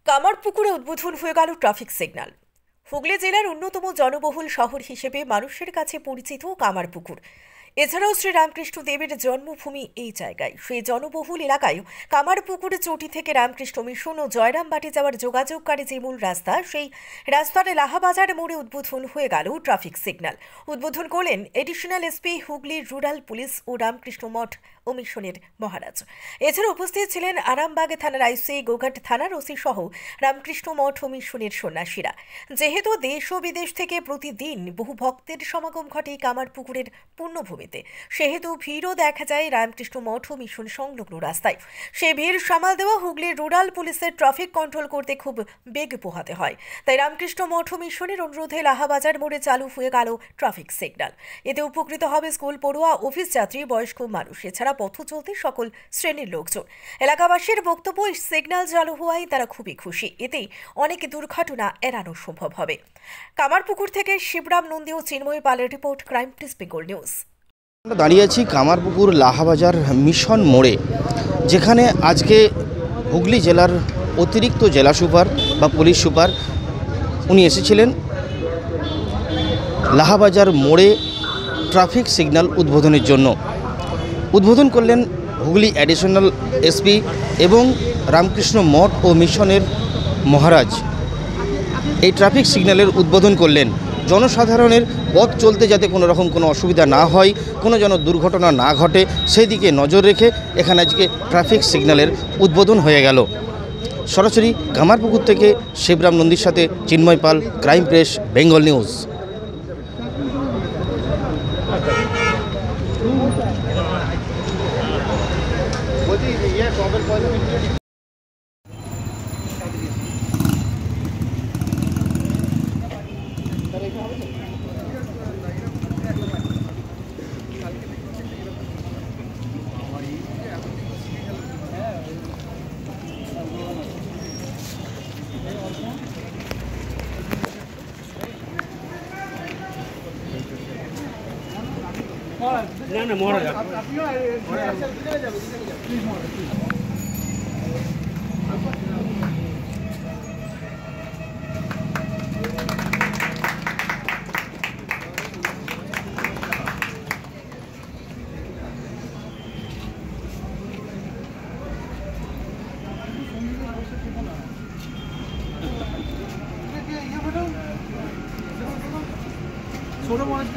কামারপুকুরে উদ্বোধন হয়ে গেল ট্রাফিক সিগন্যাল। হুগলি জেলার অন্যতম জনবহুল শহর হিসেবে মানুষের কাছে পরিচিত কামারপুকুর। এছাড়াও শ্রীরামকৃষ্ণ দেবের জন্মভূমি এই জায়গায়। সেই জনবহুল এলাকায় কামারপুকুর চটি থেকে রামকৃষ্ণ মিশন ও জয়রামবাটি যাওয়ার যোগাযোগকারী যে মূল রাস্তা, সেই রাস্তার লাহাবাজার মোড়ে উদ্বোধন হয়ে গেল ট্রাফিক সিগন্যাল। উদ্বোধন করলেন additional SP Hooghly rural police ও রামকৃষ্ণ মঠ ও মিশনের মহারাজ। এছাড়া উপস্থিত ছিলেন আরামবাগ থানার আইসি, গোঘাট থানার ওসি সহ রামকৃষ্ণ মঠ ও মিশনের সন্ন্যাসীরা। যেহেতু দেশ ও বিদেশ থেকে প্রতিদিন বহু ভক্তের সমাগম ঘটে কামারপুকুরের পুণ্যভূমিতে, সেহেতু ভিড়ও দেখা যায় রামকৃষ্ণ মঠ ও মিশন সংলগ্ন রাস্তায়। সেই ভিড় সামাল দেওয়া হুগলির রুরাল পুলিশের ট্রাফিক কন্ট্রোল করতে খুব বেগ পোহাতে হয়। তাই রামকৃষ্ণ মঠ ও মিশনের অনুরোধে লাহাবাজার মোড়ে চালু হয়ে গেল ট্রাফিক সিগন্যাল। এতে উপকৃত হবে স্কুল পড়ুয়া, অফিস যাত্রী, বয়স্ক মানুষ, এছাড়া পথ চলতে সকল শ্রেণীর লোকজন। এলাকাবাসীর বক্তব্য, সিগন্যাল চালু হওয়ায় তারা খুবই খুশি। এতেই অনেক দুর্ঘটনা এড়ানো সম্ভব হবে। কামারপুকুর থেকে শিবরাম নন্দী ও চিন্ময় পালের report, crime press Bengal news. দাঁড়িয়ে আছি কামারপুকুর লাহাবাজার মিশন মোড়ে, যেখানে আজকে হুগলি জেলার অতিরিক্ত জেলা সুপার বা পুলিশ সুপার উনি এসেছিলেন লাহাবাজার মোড়ে ট্রাফিক সিগন্যাল উদ্বোধনের জন্য। উদ্বোধন করলেন হুগলি অ্যাডিশনাল এসপি এবং রামকৃষ্ণ মঠ ও মিশনের মহারাজ। এই ট্রাফিক সিগন্যালের উদ্বোধন করলেন। জনসাধারণের পথ চলতে যাতে কোনো রকম কোনো অসুবিধা না হয়, কোনো যেন দুর্ঘটনা না ঘটে, সেই দিকে নজর রেখে এখানে আজকে ট্রাফিক সিগন্যালের উদ্বোধন হয়ে গেল। সরাসরি কামারপুকুর থেকে শিবরাম নন্দীর সাথে চিন্ময় পাল, ক্রাইম প্রেস বেঙ্গল নিউজ। না মহারাজ ছোট মহারাজ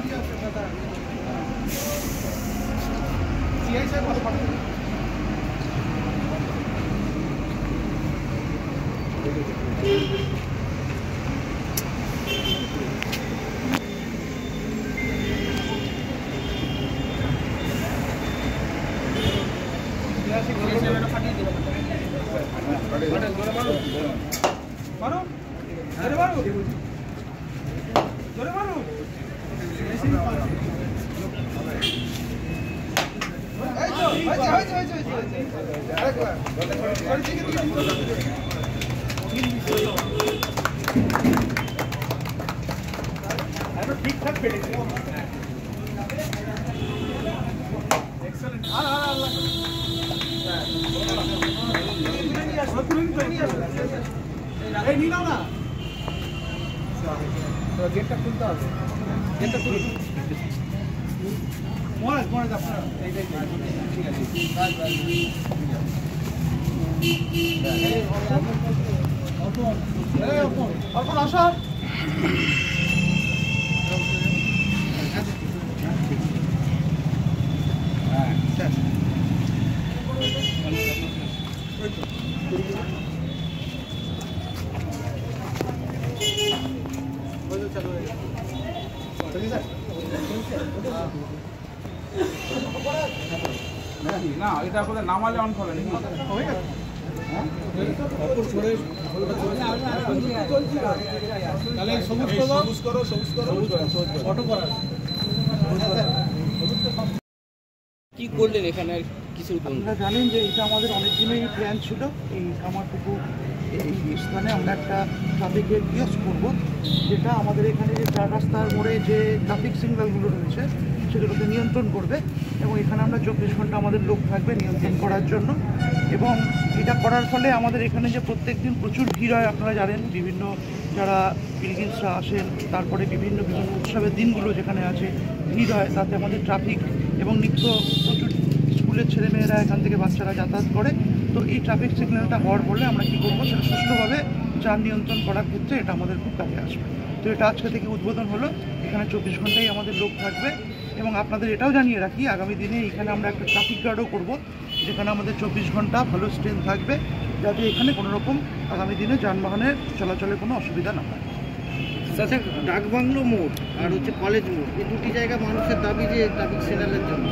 ঠিকঠাক পেরেছে। গেটটা খুলতে হবে, গেটটা খুলুন মহারাজ। মহারাজ আপনার ঠিক আছে, অর্পণ আসো। না এটা আপনাদের নামালে অন করেন তাহলে সবুজ করো অটো করার কি করলেন এখানে? কিছু আপনারা জানেন যে এটা আমাদের অনেক দিনেরই প্ল্যান ছিল। এই কামারপুকুর এই স্থানে আমরা একটা ট্রাফিকের কিয়স্ক করব, যেটা আমাদের এখানে যে চার রাস্তার মোড়ে যে ট্রাফিক সিগন্যালগুলো রয়েছে সেগুলোকে নিয়ন্ত্রণ করবে, এবং এখানে আমরা 24 ঘন্টা আমাদের লোক থাকবে নিয়ন্ত্রণ করার জন্য। এবং এটা করার ফলে আমাদের এখানে যে প্রত্যেক দিন প্রচুর ভিড় হয়, আপনারা জানেন, বিভিন্ন যারা পিলগ্রিমসরা আসেন, তারপরে বিভিন্ন উৎসবের দিনগুলো যেখানে আছে ভিড় হয়, তাতে আমাদের ট্রাফিক এবং নিত্য প্রচুর স্কুলের ছেলেমেয়েরা এখান থেকে বাচ্চারা যাতায়াত করে। তো এই ট্রাফিক সিগন্যালটা হওয়ার ফলে আমরা কী করবো, সেটা সুষ্ঠুভাবে যান নিয়ন্ত্রণ করার ক্ষেত্রে এটা আমাদের খুব কাজে আসবে। তো এটা আজকে থেকে উদ্বোধন হলো। এখানে 24 ঘন্টাই আমাদের লোক থাকবে এবং আপনাদের এটাও জানিয়ে রাখি, আগামী দিনে এখানে আমরা একটা ট্রাফিক গার্ডও করব, যেখানে আমাদের 24 ঘন্টা ভালো স্ট্রেন থাকবে, যাতে এখানে কোনো রকম আগামী দিনে যানবাহনের চলাচলে কোনো অসুবিধা না হয়। আচ্ছা, ডাকবাংলো মোড় আর কলেজ মোড়, এই দুটি জায়গা মানুষের দাবি যে ট্রাফিক সিগন্যালের জন্য,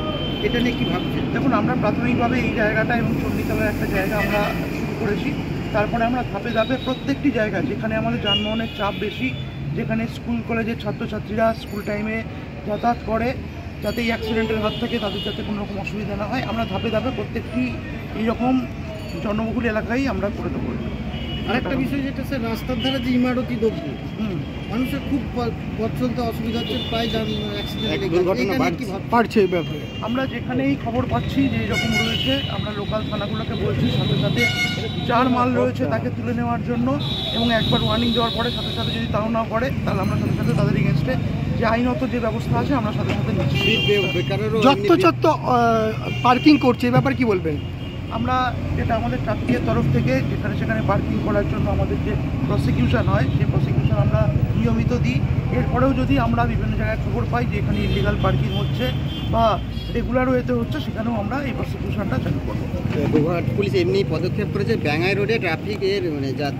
এটা নিয়ে কী ভাবছেন? দেখুন, আমরা প্রাথমিকভাবে এই জায়গাটা এবং চণ্ডীতলার একটা জায়গা আমরা শুরু করেছি। তারপরে আমরা ধাপে ধাপে প্রত্যেকটি জায়গায় যেখানে আমাদের যানবাহনের চাপ বেশি, যেখানে স্কুল কলেজের ছাত্রছাত্রীরা স্কুল টাইমে যাতায়াত করে, যাতে এই অ্যাক্সিডেন্টের হাত থেকে তাদের যাতে কোনো রকম অসুবিধা না হয়, আমরা ধাপে ধাপে প্রত্যেকটি এইরকম জনবহুল এলাকায় আমরা করে দেবো। আরেকটা বিষয় যেটা স্যার, রাস্তার ধারে যে ইমারতি দ্রব্য, মানুষের খুব পথ চলতে অসুবিধা হচ্ছে, প্রায় দুর্ঘটনা বাড়ছে। এই ব্যাপারে আমরা যেখানেই খবর পাচ্ছি যে এরকম রয়েছে, আমরা লোকাল থানাগুলোকে বলছি সাথে সাথে যার মাল রয়েছে তাকে তুলে নেওয়ার জন্য, এবং একবার ওয়ার্নিং দেওয়ার পরে সাথে সাথে যদি তাও না করে, তাহলে আমরা সাথে সাথে তাদের এগেনস্টে যে আইনত যে ব্যবস্থা আছে আমরা সাথে সাথে নিচ্ছি। যত্রতত্র পার্কিং করছে, এই ব্যাপারে কি বলবেন? আমরা যেটা আমাদের ট্রাফিকের তরফ থেকে যেখানে সেখানে পার্কিং করার জন্য আমাদের যে প্রসিকিউশন হয়, সেই প্রসিকিউশন আমরা নিয়মিত দিই। এরপরেও যদি আমরা বিভিন্ন জায়গায় খবর পাই যে এখানে ইলিগাল পার্কিং হচ্ছে বা রেগুলার ওয়েতে হচ্ছে, সেখানেও আমরা এই প্রসিকিউশনটা চালু করবো। গোঘাট পুলিশ এমনি পদক্ষেপ করেছে, ব্যাঙ্গাই রোডে ট্রাফিকের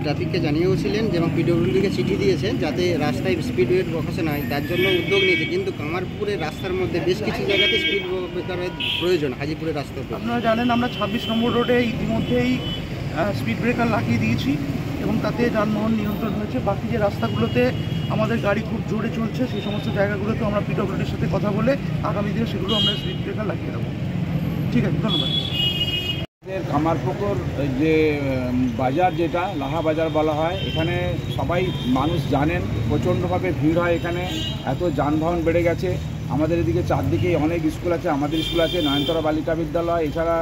ট্রাফিককে জানিয়েওছিলেন এবং পিডব্লিউডিকে চিঠি দিয়েছেন যাতে রাস্তায় স্পিড ব্রেকার বসানো হয়, তার জন্য উদ্যোগ নিয়েছে। কিন্তু কামারপুরের রাস্তার মধ্যে বেশ কিছু জায়গাতে স্পিড ব্রেকারের প্রয়োজন, হাজিপুরের রাস্তা। আপনারা জানেন আমরা 26 নম্বর রোডে ইতিমধ্যেই স্পিড ব্রেকার লাগিয়ে দিয়েছি এবং তাতে যানবাহন নিয়ন্ত্রণ হয়েছে। বাকি যে রাস্তাগুলোতে আমাদের গাড়ি খুব জোরে চলছে, সেই সমস্ত জায়গাগুলোতে আমরা পিডব্লিউডির সাথে কথা বলে আগামী দিনে সেগুলো আমরা স্পিড ব্রেকার লাগিয়ে দেবো। ঠিক আছে, ধন্যবাদ। কামারপুকুর যে বাজার, যেটা লাহা বাজার বলা হয়, এখানে সবাই মানুষ জানেন প্রচণ্ডভাবে ভিড় হয়। এখানে এত যানবাহন বেড়ে গেছে। আমাদের এদিকে চারদিকেই অনেক স্কুল আছে, আমাদের স্কুল আছে, নয়নতলা বালিকা বিদ্যালয়, এছাড়া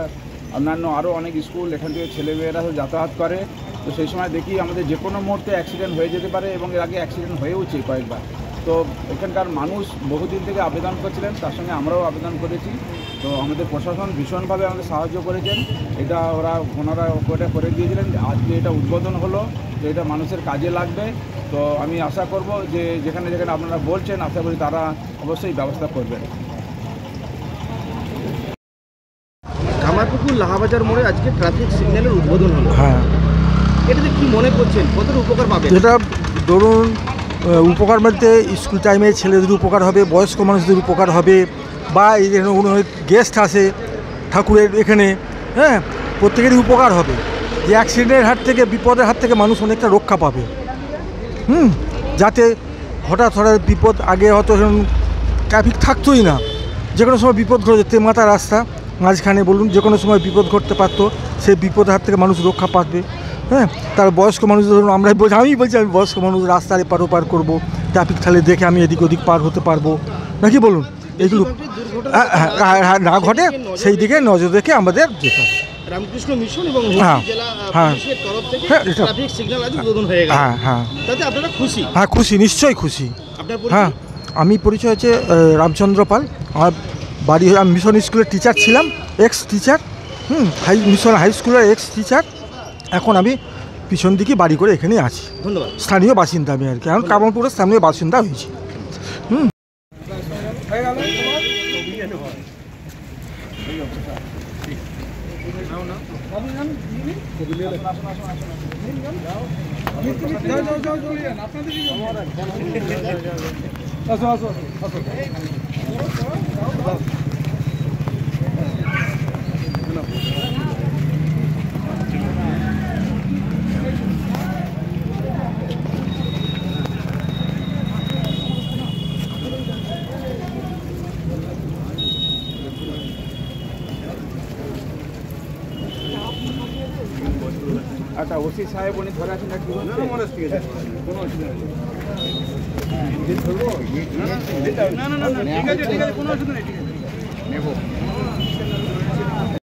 অন্যান্য আরও অনেক স্কুল, এখান থেকে ছেলেমেয়েরা যাতায়াত করে। তো সেই সময় দেখি আমাদের যে কোনো মুহূর্তে অ্যাক্সিডেন্ট হয়ে যেতে পারে এবং এর আগে অ্যাক্সিডেন্ট হয়েওছে কয়েকবার। তো এখানকার মানুষ বহুদিন থেকে আবেদন করছিলেন, তার সঙ্গে আমরাও আবেদন করেছি। তো আমাদের প্রশাসন ভীষণভাবে আমাদের সাহায্য করেছেন। এটা ওনারা করে দিয়েছিলেন। আজকে এটা উদ্বোধন হলো, তো এটা মানুষের কাজে লাগবে। তো আমি আশা করব যে যেখানে যেখানে আপনারা বলছেন, আশা করি তারা অবশ্যই ব্যবস্থা করবেন। কামারপুকুর লাহাবাজার মোড়ে আজকে ট্রাফিক সিগন্যালের উদ্বোধন হলো। হ্যাঁ, এটাতে কি মনে করছেন, কতটা উপকার পাবে? যেটা ধরুন উপকার বলতে স্কুল টাইমে ছেলেদের উপকার হবে, বয়স্ক মানুষদের উপকার হবে, বা এই যে গেস্ট আসে ঠাকুরের এখানে, হ্যাঁ, প্রত্যেকেরই উপকার হবে। যে অ্যাক্সিডেন্টের হাত থেকে, বিপদের হাত থেকে মানুষ অনেকটা রক্ষা পাবে। যাতে হঠাৎ বিপদ, আগে হয়তো ট্রাফিক থাকতোই না, যে কোনো সময় বিপদ ঘটে, তেমাতা রাস্তা মাঝখানে বলুন, যে কোনো সময় বিপদ ঘটতে পারতো। সেই বিপদের হাত থেকে মানুষ রক্ষা পাবে। হ্যাঁ, তার বয়স্ক মানুষ ধরুন, আমি বলছি আমি বয়স্ক মানুষ রাস্তার এপার ওপার করবো, ট্রাফিক থাকলে দেখে আমি এদিক ওদিক পার হতে পারবো নাকি বলুন, এগুলো না ঘটে সেই দিকে নজর রেখে আমাদের যেতে হবে। রামকৃষ্ণ মিশন এবং জেলা পুলিশের তরফ থেকে ট্রাফিক সিগন্যাল আজ উদ্বোধন হয়ে গেল। তাতে আপনারা খুশি? হ্যাঁ, খুশি, নিশ্চয়ই খুশি। আপনার হ্যাঁ, আমি পরিচয় হচ্ছে রামচন্দ্র পাল। আমার বাড়ি, আমি মিশন স্কুলের টিচার ছিলাম, এক্স টিচার, মিশন হাই স্কুলের এক্স টিচার। এখন আমি পিছন দিকে বাড়ি করে এখানে আছি। ধন্যবাদ। স্থানীয় বাসিন্দা আমি আর কি, এখন কামারপুরের স্থানীয় বাসিন্দা হয়েছি। আচ্ছা, ওসি সাহেব উনি ধরে আছেন নাকি? কোনো অসুবিধা নেই। না, ঠিক আছে, কোনো অসুবিধা নেই, ঠিক আছে নেব।